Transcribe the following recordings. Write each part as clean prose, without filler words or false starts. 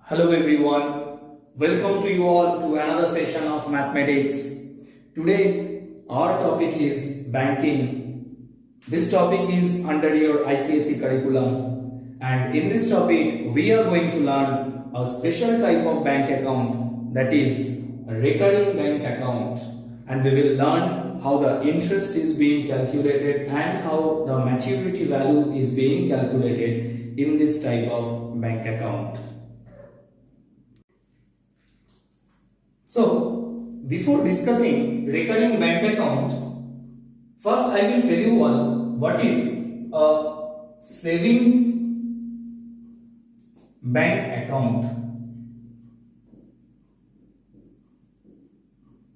Hello everyone, welcome to you all to another session of mathematics. Today our topic is banking. This topic is under your ICSE curriculum, and in this topic we are going to learn a special type of bank account, that is a recurring bank account, and we will learn how the interest is being calculated and how the maturity value is being calculated in this type of bank account. So, before discussing recurring bank account, first I will tell you all what is a savings bank account.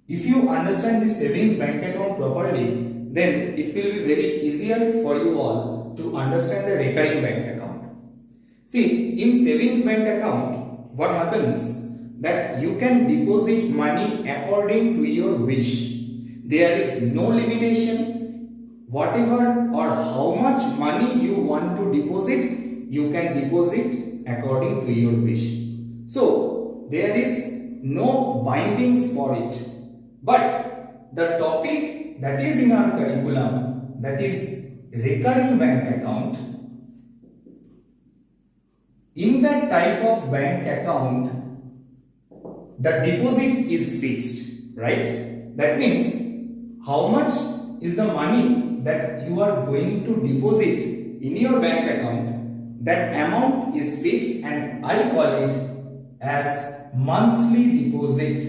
If you understand the savings bank account properly, then it will be very easier for you all to understand the recurring bank account. See, in savings bank account, what happens? That you can deposit money according to your wish. There is no limitation. Whatever or how much money you want to deposit, you can deposit according to your wish. So there is no bindings for it. But the topic that is in our curriculum, that is recurring bank account, in that type of bank account, the deposit is fixed, right? That means how much is the money that you are going to deposit in your bank account, that amount is fixed, and I call it as monthly deposit.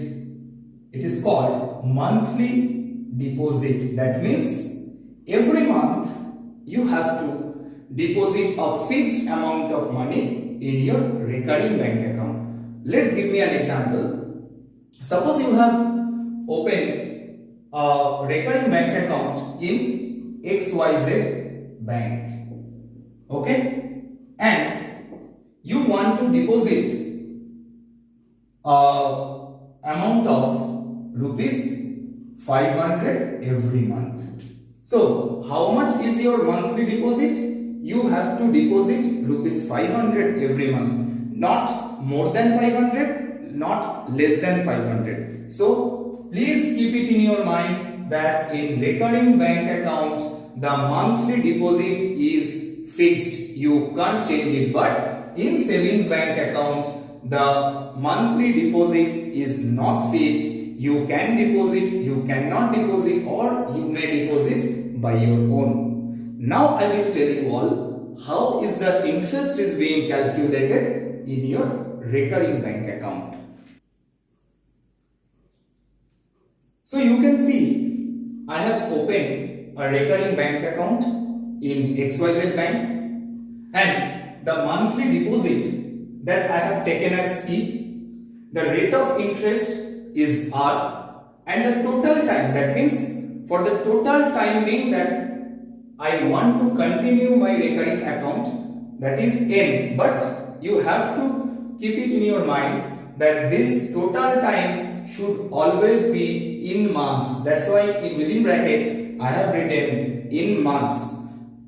It is called monthly deposit. That means every month you have to deposit a fixed amount of money in your recurring bank account. Let's give me an example. Suppose you have opened a recurring bank account in XYZ bank, okay, and you want to deposit amount of rupees 500 every month. So how much is your monthly deposit? You have to deposit rupees 500 every month, not more than 500, not less than 500. So please keep it in your mind that in recurring bank account the monthly deposit is fixed, you can't change it. But in savings bank account the monthly deposit is not fixed. You can deposit, you cannot deposit, or you may deposit by your own. Now I will tell you all how is the interest is being calculated in your recurring bank account. So you can see I have opened a recurring bank account in XYZ bank, and the monthly deposit that I have taken as P, the rate of interest is R, and the total time, that means for the total time being that I want to continue my recurring account, that is N, but you have to keep it in your mind that this total time should always be in months. That's why within bracket I have written in months.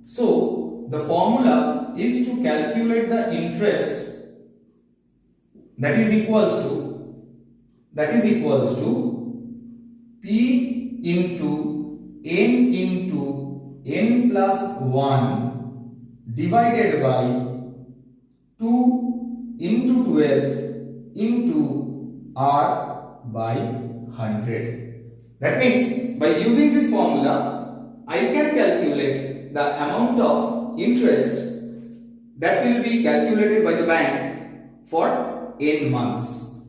So the formula is to calculate the interest, that is equals to P into N plus 1 divided by 2 into 12 into R by 100. That means by using this formula I can calculate the amount of interest that will be calculated by the bank for N months.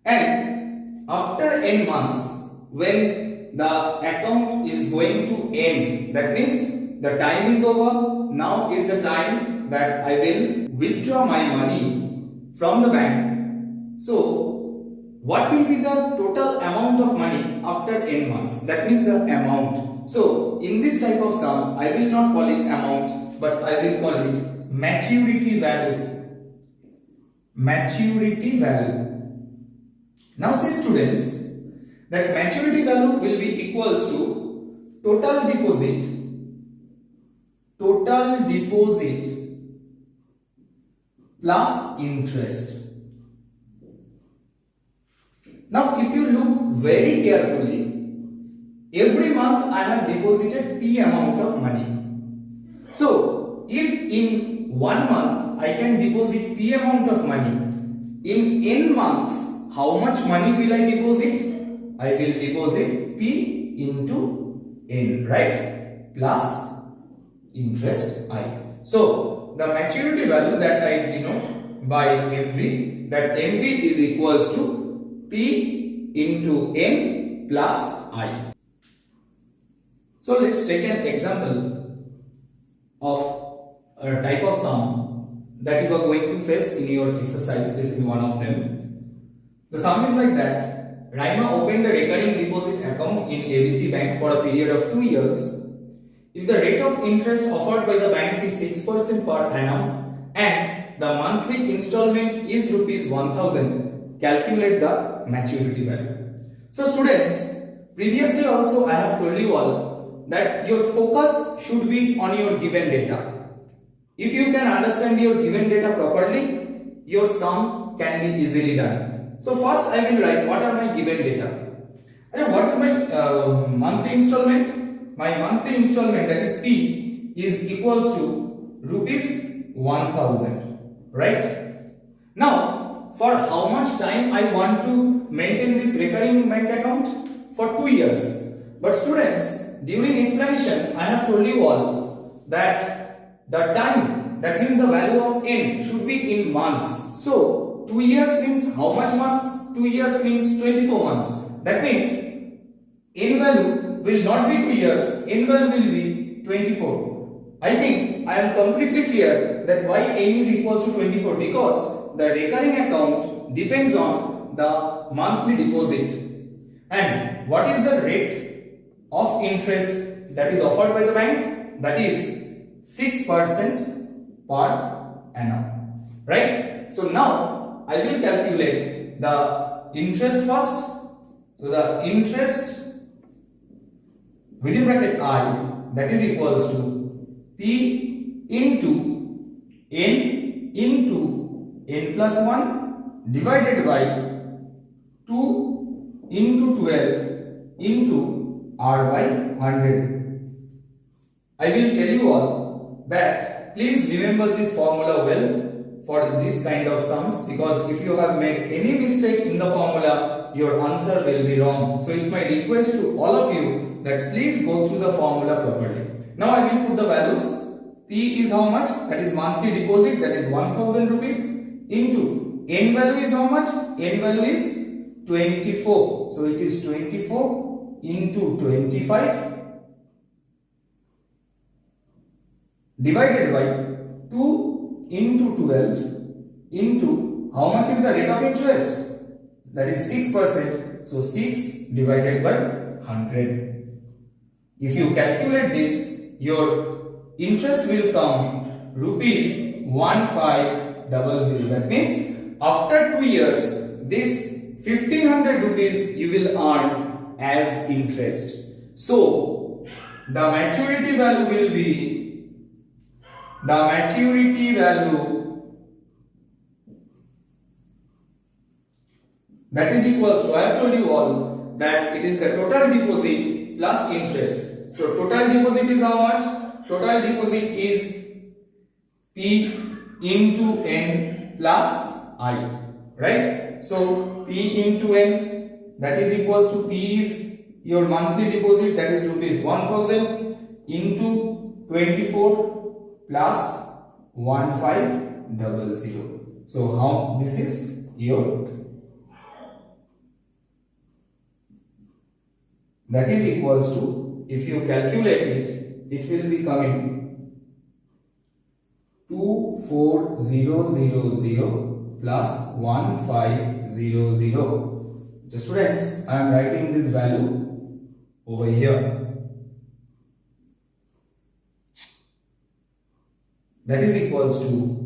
And after N months, when the account is going to end, that means the time is over, now is the time that I will withdraw my money from the bank. So what will be the total amount of money after N months? That means the amount. So in this type of sum, I will not call it amount, but I will call it maturity value. Maturity value. Now see students, that maturity value will be equals to total deposit plus interest. Now if you look very carefully, every month I have deposited P amount of money. So if in 1 month I can deposit P amount of money, in n months how much money will I deposit? I will deposit P into n, right? Plus interest I. So the maturity value that I denote by MV, that MV is equals to P into n plus I. So let's take an example of a type of sum that you are going to face in your exercise. This is one of them. The sum is like that. Raima opened a recurring deposit account in ABC Bank for a period of 2 years. If the rate of interest offered by the bank is 6% per annum and the monthly installment is rupees 1000, calculate the maturity value. So students, previously also I have told you all that your focus should be on your given data. If you can understand your given data properly, your sum can be easily done. So first I will write what are my given data. And what is my monthly installment? My monthly installment, that is P, is equals to rupees 1000, right? Now for how much time I want to maintain this recurring bank account? For 2 years. But students, during explanation I have told you all that the time, that means the value of n, should be in months. So 2 years means how much months? 2 years means 24 months. That means n value will not be 2 years, n value will be 24. I think I am completely clear that why n is equal to 24, because the recurring account depends on the monthly deposit. And what is the rate of interest that is offered by the bank? That is 6% per annum, right? So now I will calculate the interest first. So the interest within bracket I, that is equals to P into n plus 1 divided by 2 into 12 into R by 100. I will tell you all that please remember this formula well for this kind of sums, because if you have made any mistake in the formula, your answer will be wrong. So it's my request to all of you that please go through the formula properly. Now I will put the values. P is how much? That is monthly deposit, that is 1000 rupees, into n value is how much? N value is 24. So it is 24 into 25 divided by 2 into 12 into how much is the rate of interest? That is 6%. So 6 divided by 100. If you calculate this, your interest will come rupees 1500. That means after 2 years, this 1500 rupees you will earn as interest. So the maturity value will be, that is equals to, I have told you all that it is the total deposit plus interest. So total deposit is how much? Total deposit is P into n plus I, right? So P into n, that is equals to P is your monthly deposit, that is rupees 1000 into 24 plus 1500. So how this is your, that is equals to, if you calculate it, it will be coming 24000 plus 1500. So students, I am writing this value over here. That is equals to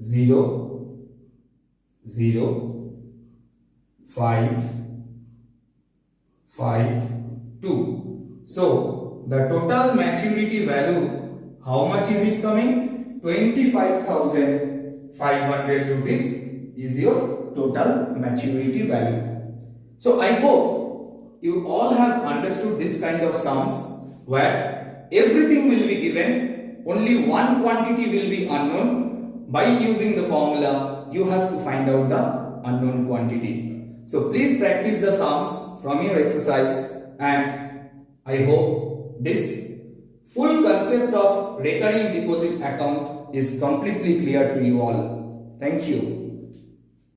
0, 0, 5, 5, 2. So the total maturity value, how much is it coming? 25,500 rupees is your total maturity value. So I hope you all have understood this kind of sums where everything will be given, only one quantity will be unknown. By using the formula, you have to find out the unknown quantity. So please practice the sums from your exercise, and I hope this full concept of recurring deposit account is completely clear to you all. Thank you.